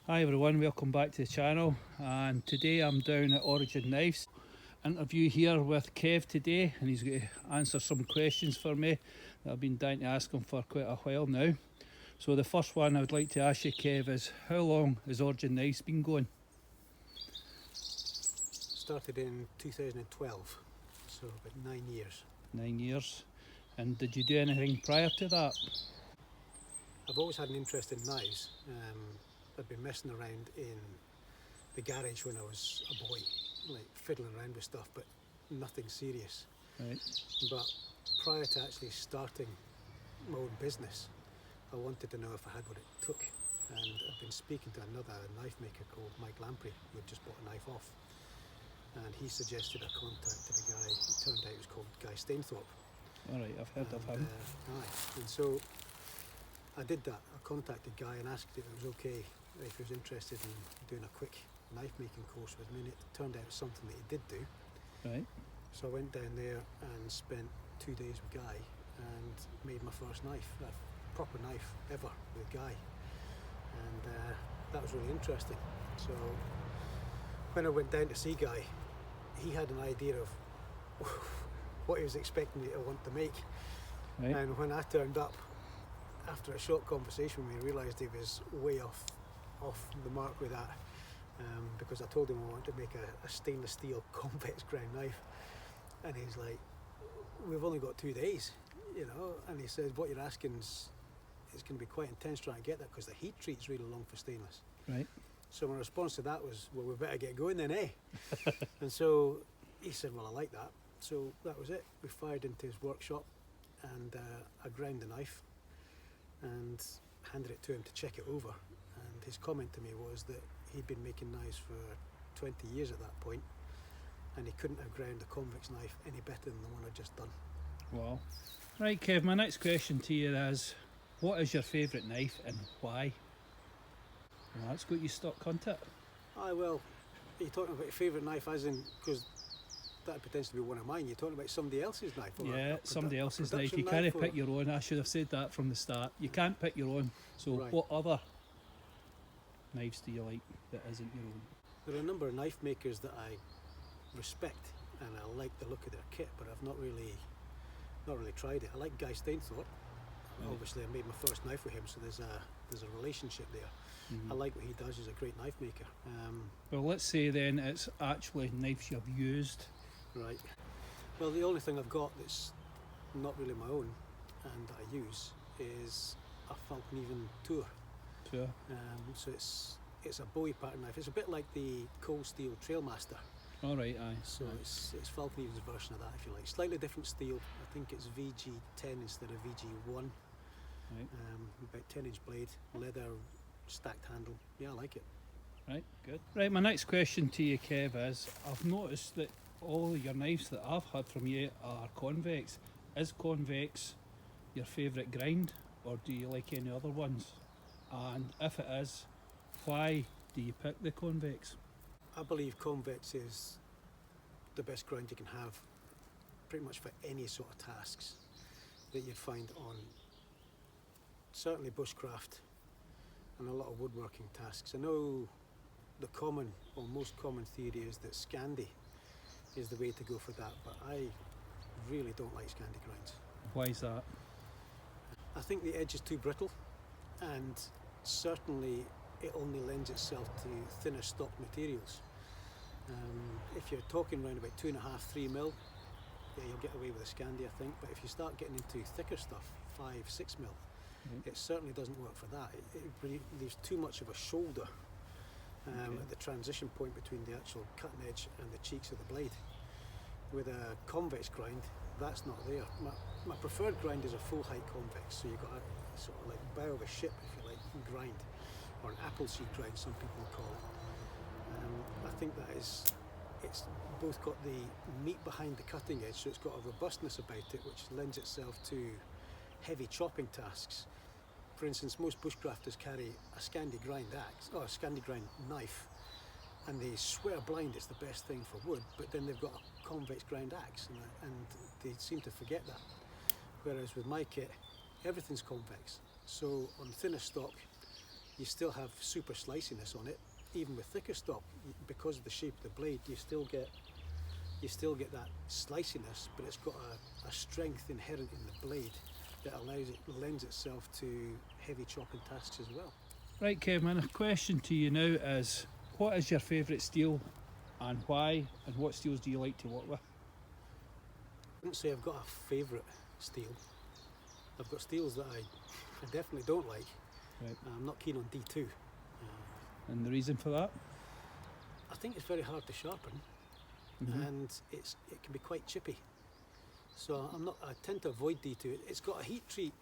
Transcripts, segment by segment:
Hi everyone, welcome back to the channel, and today I'm down at Origin Knives. Interview here with Kev today, and he's going to answer some questions for me that I've been dying to ask him for quite a while now. So the first one I would like to ask you, Kev, is how long has Origin Knives been going? Started in 2012, so about 9 years. 9 years. And did you do anything prior to that? I've always had an interest in knives. I'd been messing around in the garage when I was a boy, like fiddling around with stuff, but nothing serious. Right. But prior to actually starting my own business, I wanted to know if I had what it took. And I've been speaking to another knife maker called Mike Lamprey, who had just bought a knife off. And he suggested I contacted a guy, it turned out he was called Guy Stainthorpe. Alright, I've heard of him. And so I did that. I contacted Guy and asked if it was okay, if he was interested in doing a quick knife making course with me, and it turned out it was something that he did do. Right. So I went down there and spent 2 days with Guy and made my first knife, a proper knife ever with Guy. And that was really interesting. So when I went down to see Guy, he had an idea of what he was expecting me to want to make. Right. And when I turned up, after a short conversation with me, I realised he was way off the mark with that, because I told him I wanted to make a stainless steel convex ground knife, and he's like, we've only got 2 days, and he said, what you're asking is going to be quite intense trying to get that, because the heat treat's really long for stainless. Right. So my response to that was, well, we better get going then, eh? And so he said, well, I like that. So that was it. We fired into his workshop, and I ground the knife and handed it to him to check it over. And his comment to me was that he'd been making knives for 20 years at that point, and he couldn't have ground a convex knife any better than the one I'd just done. Wow. Right, Kev, my next question to you is, what is your favourite knife and why? Well, that's got you stuck, can't it? Well, are you talking about your favourite knife as in, because that potentially be one of mine, you're talking about somebody else's knife? Yeah, somebody else's knife. You can't pick your own. I should have said that from the start. You can't pick your own. So right. What other knives do you like that isn't your own? There are a number of knife makers that I respect, and I like the look of their kit, but I've not really tried it. I like Guy Stainthorpe. Right. Obviously I made my first knife with him, so there's a relationship there. Mm-hmm. I like what he does. He's a great knife maker. Well, let's say then it's actually knives you've used. Right. Well, the only thing I've got that's not really my own and that I use is a Falcon Tour. Sure. So it's a Bowie pattern knife. It's a bit like the Cold Steel Trailmaster. All right, aye. So aye. It's Falcon Even's version of that, if you like. Slightly different steel. I think it's VG10 instead of VG1. Right. About 10-inch blade, leather, stacked handle. Yeah, I like it. Right, good. Right, my next question to you, Kev, is I've noticed that all your knives that I've had from you are convex. Is convex your favourite grind, or do you like any other ones? And if it is, why do you pick the convex? I believe convex is the best grind you can have pretty much for any sort of tasks that you'd find on certainly bushcraft and a lot of woodworking tasks. I know the common or most common theory is that Scandi is the way to go for that, but I really don't like Scandi grinds. Why is that? I think the edge is too brittle, and certainly it only lends itself to thinner stock materials. If you're talking around about 2.5, 3 mil, yeah, you'll get away with a Scandi, I think. But if you start getting into thicker stuff, 5, 6 mil, it certainly doesn't work for that. It leaves too much of a shoulder at the transition point between the actual cutting edge and the cheeks of the blade. With a convex grind, that's not there. My preferred grind is a full height convex, so you've got a sort of like bow of a ship, if you like, grind, or an apple seed grind, some people call it. I think it's both got the meat behind the cutting edge, so it's got a robustness about it which lends itself to heavy chopping tasks. For instance, most bushcrafters carry a Scandi grind axe, or a Scandi grind knife, and they swear blind it's the best thing for wood, but then they've got a convex grind axe, and they seem to forget that. Whereas with my kit, everything's convex. So on thinner stock, you still have super sliciness on it, even with thicker stock, because of the shape of the blade. You still get that sliciness, but it's got a strength inherent in the blade that lends itself to heavy chopping tasks as well. Right, Kevin, a question to you now is, what is your favourite steel and why, and what steels do you like to work with? I wouldn't say I've got a favourite steel. I've got steels that I definitely don't like. Right. I'm not keen on D2. And the reason for that? I think it's very hard to sharpen, and it can be quite chippy. So I tend to avoid D2. It's got a heat treat.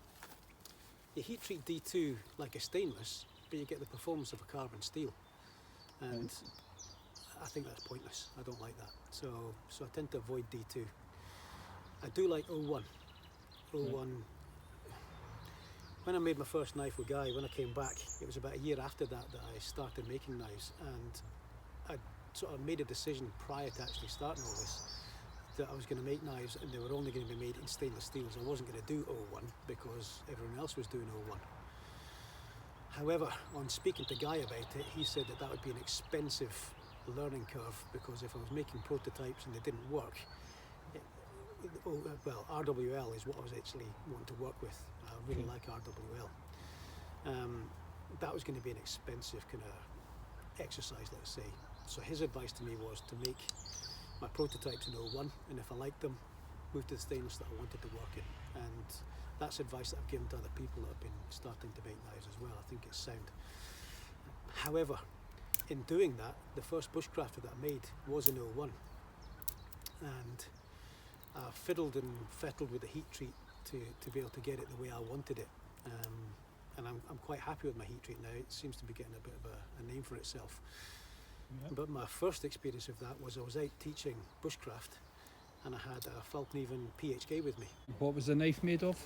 You heat treat D2 like a stainless, but you get the performance of a carbon steel, and I think that's pointless. I don't like that. So I tend to avoid D2. I do like 01. 01. When I made my first knife with Guy, when I came back, it was about a year after that I started making knives, and I sort of made a decision prior to actually starting all this that I was going to make knives, and they were only going to be made in stainless steels. I wasn't going to do 01 because everyone else was doing 01. However, on speaking to Guy about it, he said that would be an expensive learning curve, because if I was making prototypes and they didn't work, well, RWL is what I was actually wanting to work with. I really like RWL. That was going to be an expensive kind of exercise, let's say. So his advice to me was to make my prototypes in 01, and if I liked them, move to the stainless that I wanted to work in. And that's advice that I've given to other people that have been starting to make knives as well. I think it's sound. However, in doing that, the first bushcrafter that I made was in 01, and I fiddled and fettled with the heat treat to be able to get it the way I wanted it, and I'm quite happy with my heat treat now. It seems to be getting a bit of a name for itself. But my first experience of that was I was out teaching bushcraft, and I had a Falkneven PHK with me. What was the knife made of?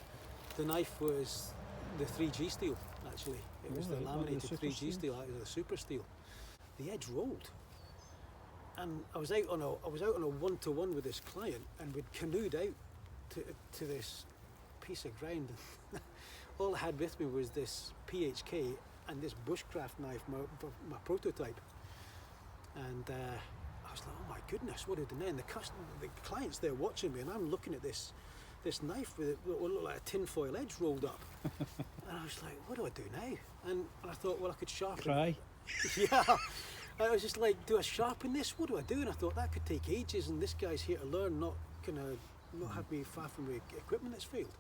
The knife was the 3G steel, actually. It was the laminated 3G steel out of the super steel. The edge rolled, and I was out on a one-to-one with this client, and we'd canoed out to this piece of ground. All I had with me was this PHK and this bushcraft knife, my prototype. And I was like, oh my goodness, what did I do now? And the client's there watching me, and I'm looking at this knife with what looked like a tinfoil edge rolled up. And I was like, what do I do now? And I thought, well, I could sharpen. Cry. Yeah. I was just like, do I sharpen this? What do I do? And I thought that could take ages, and this guy's here to learn, not have me faff from the equipment that's failed.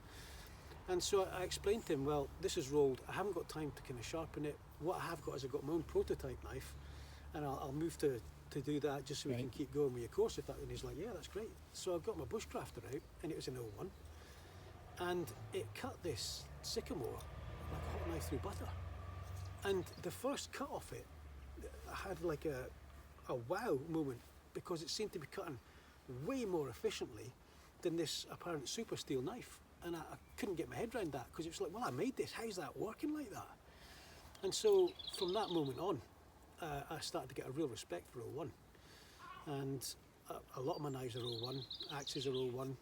And so I explained to him, well, this is rolled. I haven't got time to kind of sharpen it. What I have got is I've got my own prototype knife, and I'll move to do that just so we can keep going with your course. And he's like, yeah, that's great. So I got my bushcrafter out, and it was an 01, and it cut this sycamore like a hot knife through butter. And the first cut off it, I had like a wow moment, because it seemed to be cutting way more efficiently than this apparent super steel knife. And I couldn't get my head around that, because it was like, well, I made this, how's that working like that? And so from that moment on, I started to get a real respect for 01. And a lot of my knives are 01, axes are 01.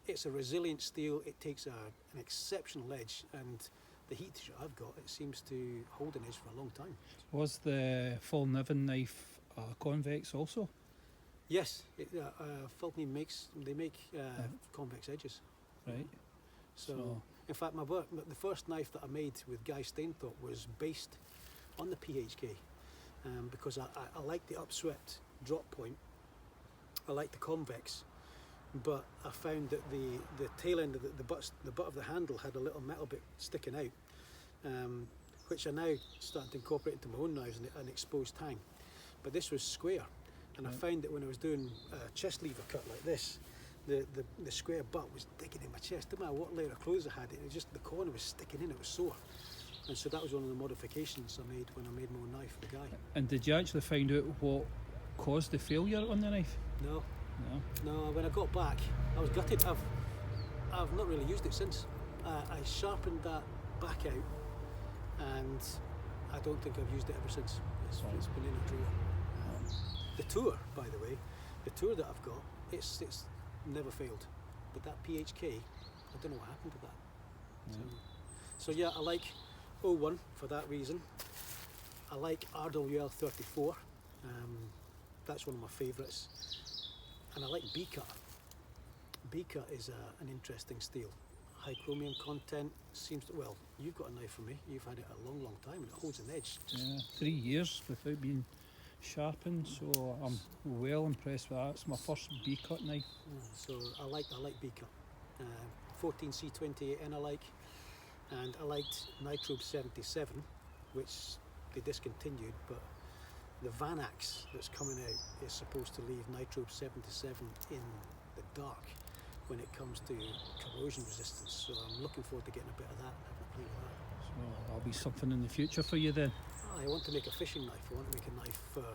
It's a resilient steel, it takes an exceptional edge, and the heat treat I've got, it seems to hold an edge for a long time. Was the Falkneven knife convex also? Yes, Falkneven makes convex edges. Right. So in fact, the first knife that I made with Guy Stainthorpe was based on the PHK, because I like the upswept drop point. I like the convex, but I found that the tail end of the butt of the handle had a little metal bit sticking out, which I now started to incorporate into my own knives, and an exposed tang. But this was square, and I found that when I was doing a chest lever cut like this, the square butt was digging in my chest. No matter what layer of clothes I had, it was just the corner was sticking in. It was sore, and so that was one of the modifications I made when I made my own knife for the Guy. And did you actually find out what caused the failure on the knife? No. When I got back, I was gutted. I've not really used it since. I sharpened that back out, and I don't think I've used it ever since. It's been in a drawer. The tour, by the way, the tour that I've got, it's never failed. But that PHK, I don't know what happened to that. So yeah, I O1 for that reason. I like RWL 34. That's one of my favourites. And I like B-cut. B-cut is an interesting steel. High chromium content seems to, well, you've got a knife from me. You've had it a long, long time and it holds an edge. Yeah, 3 years without being sharpened, so I'm well impressed with that. It's my first B-cut knife. So I like B-cut. 14C28N I like, and I liked Nitrobe 77, which they discontinued, but the Vanax that's coming out is supposed to leave Nitrobe 77 in the dark when it comes to corrosion resistance. So I'm looking forward to getting a bit of that and having a play with that. So that'll be something in the future for you then. I want to make a fishing knife. I want to make a knife for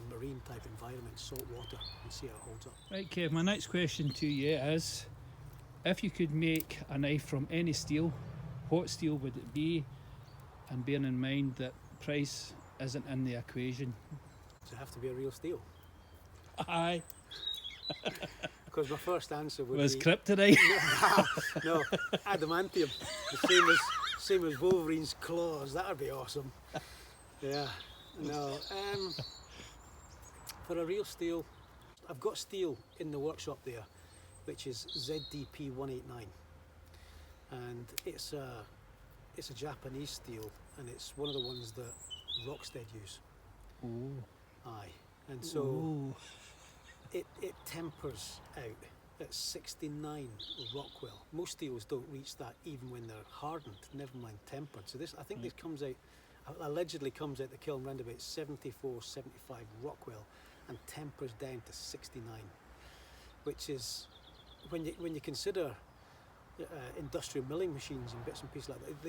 marine type environment, salt water, and see how it holds up. Right, Kev, my next question to you is, if you could make a knife from any steel, what steel would it be? And bearing in mind that price isn't in the equation. Does it have to be a real steel? Aye. Because my first answer would Was be kryptonite. no, adamantium. Same as Wolverine's claws. That'd be awesome. Yeah. No. For a real steel, I've got steel in the workshop there, which is ZDP 189, and it's a Japanese steel, and it's one of the ones that Rockstead use. Ooh. Aye. And so Ooh. it tempers out at 69 Rockwell. Most steels don't reach that even when they're hardened, never mind tempered. So this, I think this comes out, allegedly comes out the kiln around about 74, 75 Rockwell and tempers down to 69, which is, when you consider industrial milling machines and bits and pieces like that,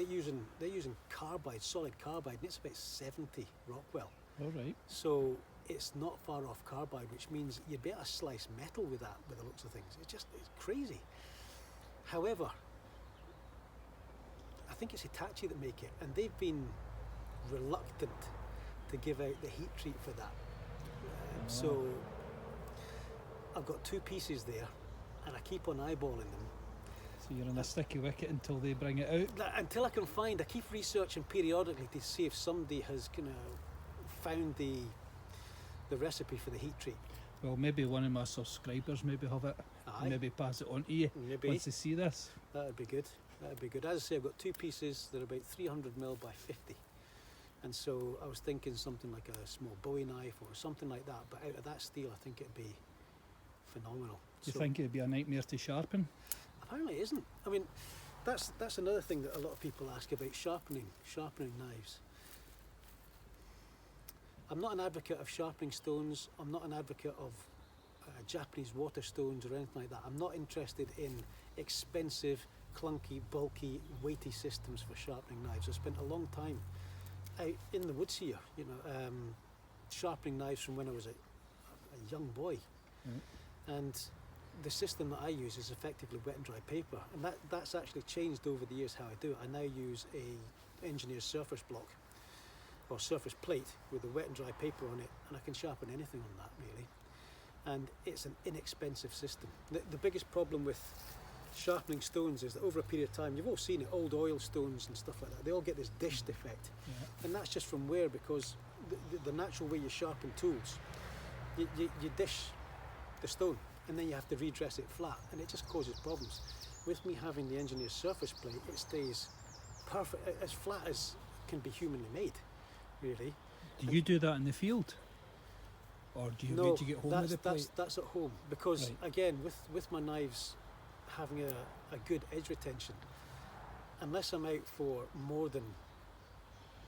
they're using carbide, solid carbide, and it's about 70 Rockwell. All right. So it's not far off carbide, which means you'd be able to slice metal with that, with the looks of things. It's crazy. However, I think it's Hitachi that make it, and they've been reluctant to give out the heat treat for that. So I've got two pieces there, and I keep on eyeballing them. So you're on a sticky wicket until they bring it out? Until I can find, I keep researching periodically to see if somebody has kind of found the recipe for the heat treat. Well, maybe one of my subscribers maybe have it. Aye. Maybe pass it on to you Maybe. once they see this. That'd be good. That'd be good. As I say, I've got two pieces that are about 300mm by 50. And so I was thinking something like a small Bowie knife or something like that, but out of that steel I think it'd be phenomenal. Do you think it'd be a nightmare to sharpen? Apparently it isn't. I mean, that's another thing that a lot of people ask about sharpening knives. I'm not an advocate of sharpening stones. I'm not an advocate of Japanese water stones or anything like that. I'm not interested in expensive, clunky, bulky, weighty systems for sharpening knives. I spent a long time out in the woods here, sharpening knives from when I was a young boy. And the system that I use is effectively wet and dry paper, and that's actually changed over the years how I do it. I now use a engineer's surface block or surface plate with a wet and dry paper on it, and I can sharpen anything on that really. And it's an inexpensive system. The biggest problem with sharpening stones is that over a period of time, you've all seen it, old oil stones and stuff like that, they all get this dished effect. And that's just from wear, because the natural way you sharpen tools, you dish the stone and then you have to redress it flat, and it just causes problems. With me having the engineer's surface plate, it stays perfect, as flat as can be humanly made, really. Do you do that in the field? Or do you wait to get home with the plate? That's at home, because again, with my knives having a good edge retention, unless I'm out for more than,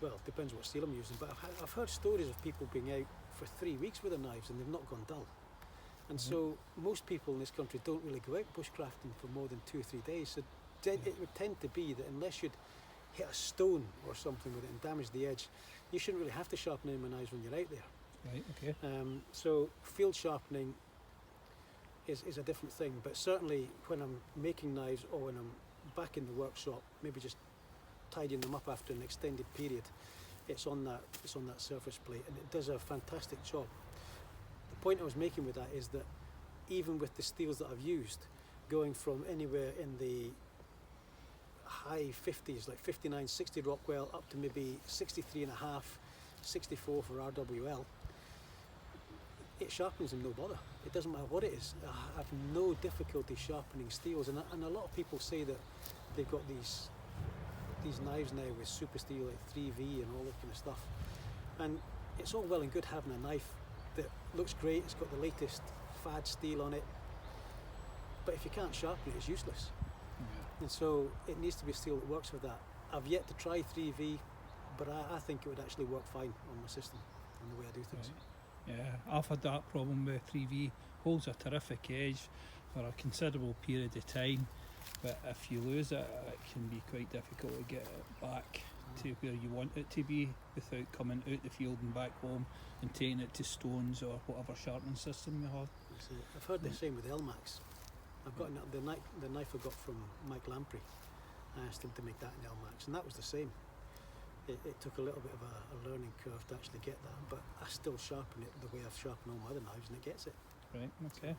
well, depends what steel I'm using, but I've heard stories of people being out for 3 weeks with their knives and they've not gone dull. And so most people in this country don't really go out bushcrafting for more than 2 or 3 days. So it would tend to be that unless you'd hit a stone or something with it and damage the edge, you shouldn't really have to sharpen any of my knives when you're out there. Right, okay. So field sharpening is a different thing, but certainly when I'm making knives or when I'm back in the workshop, maybe just tidying them up after an extended period, it's on that surface plate, and it does a fantastic job. The point I was making with that is that even with the steels that I've used, going from anywhere in the high 50s, like 59, 60 Rockwell, up to maybe 63 and a half, 64 for RWL. It sharpens them no bother. It doesn't matter what it is. I have no difficulty sharpening steels, and a lot of people say that they've got these knives now with super steel like 3V and all that kind of stuff. And it's all well and good having a knife that looks great, it's got the latest fad steel on it, but if you can't sharpen it, it's useless. And so it needs to be steel that works with that. I've yet to try 3V, but I think it would actually work fine on my system and the way I do things. Right. Yeah, I've had that problem with 3V. Holds a terrific edge for a considerable period of time, but if you lose it, it can be quite difficult to get it back to where you want it to be without coming out the field and back home and taking it to stones or whatever sharpening system you have. So I've heard the same with LMAX. I've got the knife I got from Mike Lamprey. I asked him to make that in LMAX, and that was the same. It took a little bit of a learning curve to actually get that, but I still sharpen it the way I've sharpened all my other knives, and it gets it. Right, okay.